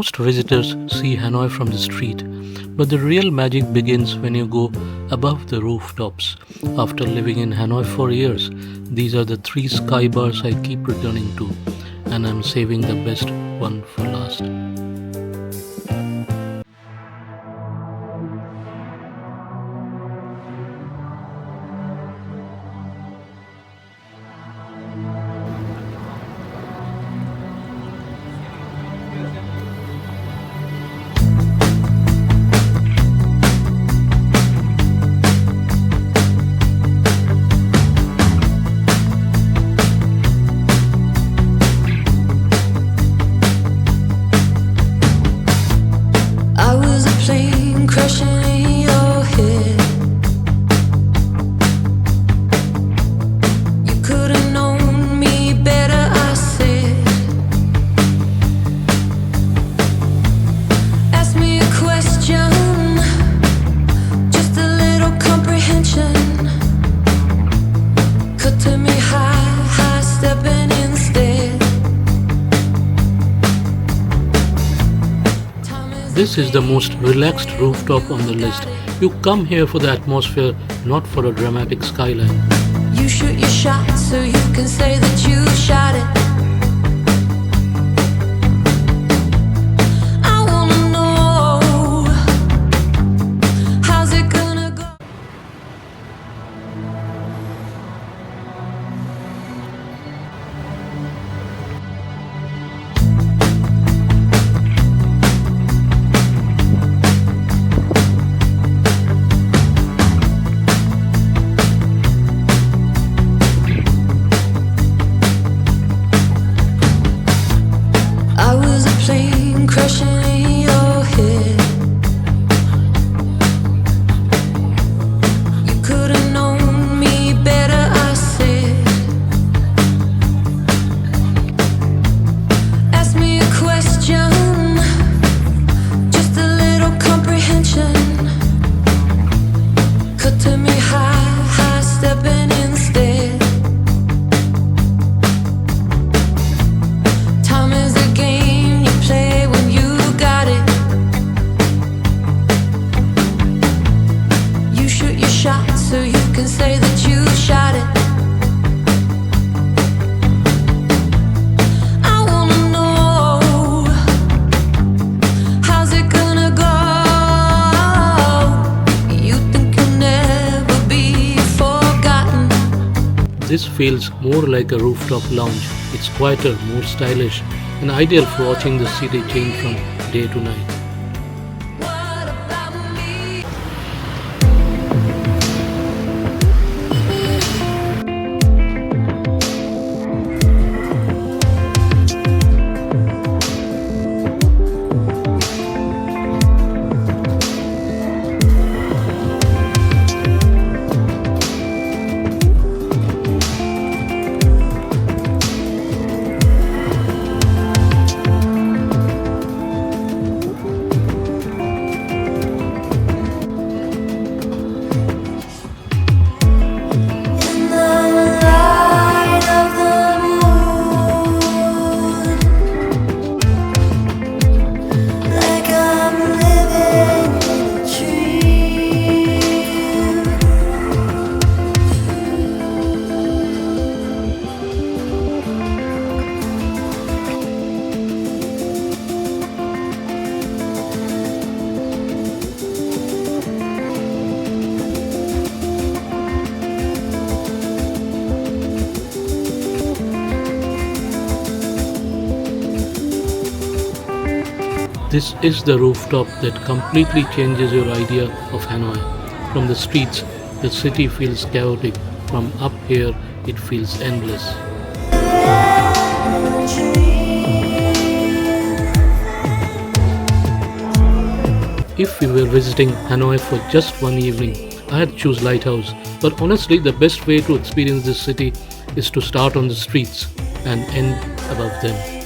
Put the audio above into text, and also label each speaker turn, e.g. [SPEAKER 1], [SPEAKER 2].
[SPEAKER 1] Most visitors see Hanoi from the street, but the real magic begins when you go above the rooftops. After living in Hanoi for years, these are the three sky bars I keep returning to, and I'm saving the best one for last. This is the most relaxed rooftop on the list. You come here for the atmosphere, not for a dramatic skyline.
[SPEAKER 2] You shoot your shot so you can say that you shot it. I wanna know, how's it gonna go? Crushing in your head. You could have known me better, I said. Ask me a question, just a little comprehension. Cut to me high stepping instead. Time is a game you play when you got it. You shoot your shot so you can say that you shot it. I wanna know, how's it gonna go? You think you'll never be forgotten.
[SPEAKER 1] This feels more like a rooftop lounge. It's quieter, more stylish, and ideal for watching the city change from day to night.
[SPEAKER 2] What about me?
[SPEAKER 1] This is the rooftop that completely changes your idea of Hanoi. From the streets, the city feels chaotic. From up here, it feels endless. If we were visiting Hanoi for just one evening, I'd choose Lighthouse. But honestly, the best way to experience this city is to start on the streets and end above them.